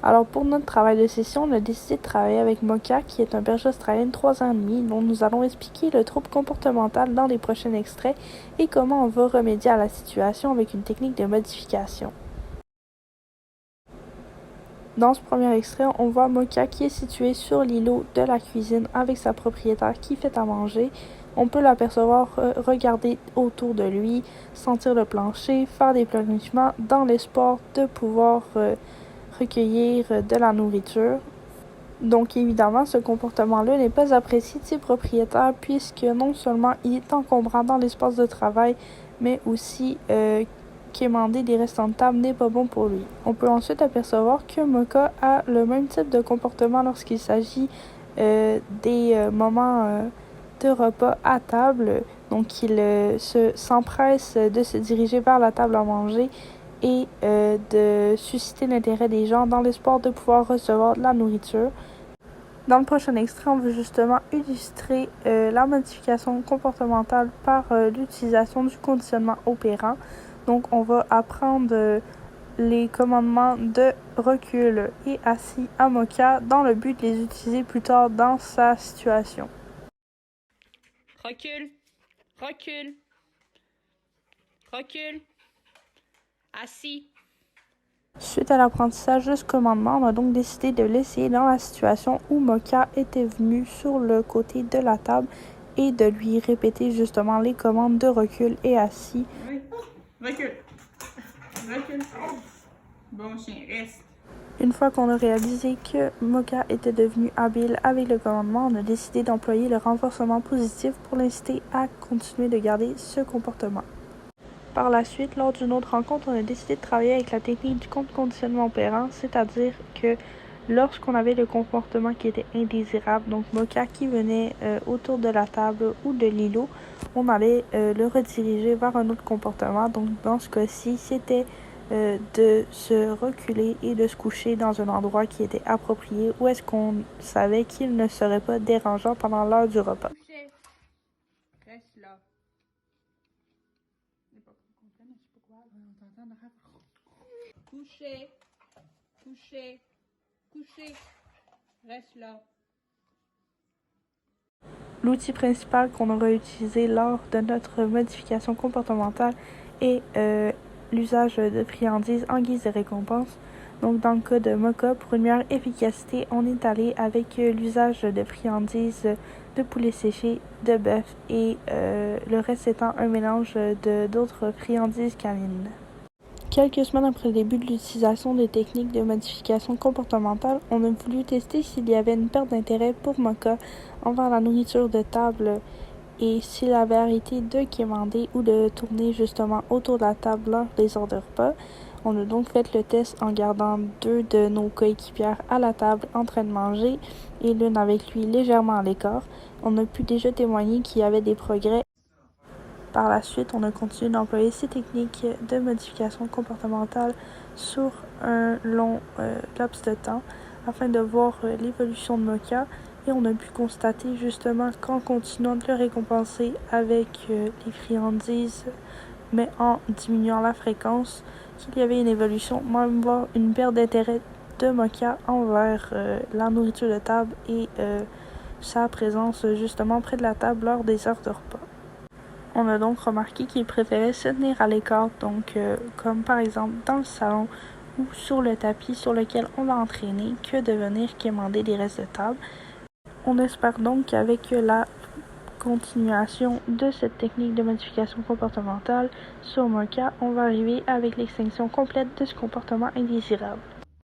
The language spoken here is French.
Alors pour notre travail de session, on a décidé de travailler avec Mocha, qui est un berger australien de 3 ans et demi, dont nous allons expliquer le trouble comportemental dans les prochains extraits et comment on va remédier à la situation avec une technique de modification. Dans ce premier extrait, on voit Mocha qui est situé sur l'îlot de la cuisine avec sa propriétaire qui fait à manger. On peut l'apercevoir regarder autour de lui, sentir le plancher, faire des pleurnichements dans l'espoir de pouvoir recueillir de la nourriture. Donc évidemment, ce comportement-là n'est pas apprécié de ses propriétaires puisque non seulement il est encombrant dans l'espace de travail, mais aussi quémander des restants de table n'est pas bon pour lui. On peut ensuite apercevoir que Mocha a le même type de comportement lorsqu'il s'agit des moments de repas à table. Donc il s'empresse de se diriger vers la table à manger et de susciter l'intérêt des gens dans l'espoir de pouvoir recevoir de la nourriture. Dans le prochain extrait, on veut justement illustrer la modification comportementale par l'utilisation du conditionnement opérant. Donc, on va apprendre les commandements de recul et assis à Mocha dans le but de les utiliser plus tard dans sa situation. Recule, recule, recule, assis. Suite à l'apprentissage de ce commandement, on a donc décidé de l'essayer dans la situation où Mocha était venu sur le côté de la table et de lui répéter justement les commandes de recul et assis. Recule, recule. Bon chien, reste. Une fois qu'on a réalisé que Mocha était devenu habile avec le commandement, on a décidé d'employer le renforcement positif pour l'inciter à continuer de garder ce comportement. Par la suite, lors d'une autre rencontre, on a décidé de travailler avec la technique du conditionnement opérant, c'est-à-dire que lorsqu'on avait le comportement qui était indésirable, donc Mocha qui venait autour de la table ou de l'îlot, on allait le rediriger vers un autre comportement. Donc dans ce cas-ci, c'était de se reculer et de se coucher dans un endroit qui était approprié, où est-ce qu'on savait qu'il ne serait pas dérangeant pendant l'heure du repas. Couché. Reste là. Couché, couché, couché. Reste là. L'outil principal qu'on aura utilisé lors de notre modification comportementale est l'usage de friandises en guise de récompense. Donc dans le cas de Mocha, pour une meilleure efficacité, on est allé avec l'usage de friandises de poulet séché, de bœuf et le reste étant un mélange d'autres friandises canines. Quelques semaines après le début de l'utilisation des techniques de modification comportementale, on a voulu tester s'il y avait une perte d'intérêt pour Mocha envers la nourriture de table et s'il avait arrêté de quémander ou de tourner justement autour de la table lors des heures de repas. On a donc fait le test en gardant 2 de nos coéquipières à la table en train de manger et l'une avec lui légèrement à l'écart. On a pu déjà témoigner qu'il y avait des progrès. Par la suite, on a continué d'employer ces techniques de modification comportementale sur un long laps de temps afin de voir l'évolution de Mocha et on a pu constater justement qu'en continuant de le récompenser avec les friandises mais en diminuant la fréquence, qu'il y avait une évolution, même voire une perte d'intérêt de Mocha envers la nourriture de table et sa présence justement près de la table lors des heures de repas. On a donc remarqué qu'il préférait se tenir à l'écart, donc comme par exemple dans le salon ou sur le tapis sur lequel on l'a entraîné, que de venir quémander des restes de table. On espère donc qu'avec la continuation de cette technique de modification comportementale sur Mocha, on va arriver avec l'extinction complète de ce comportement indésirable.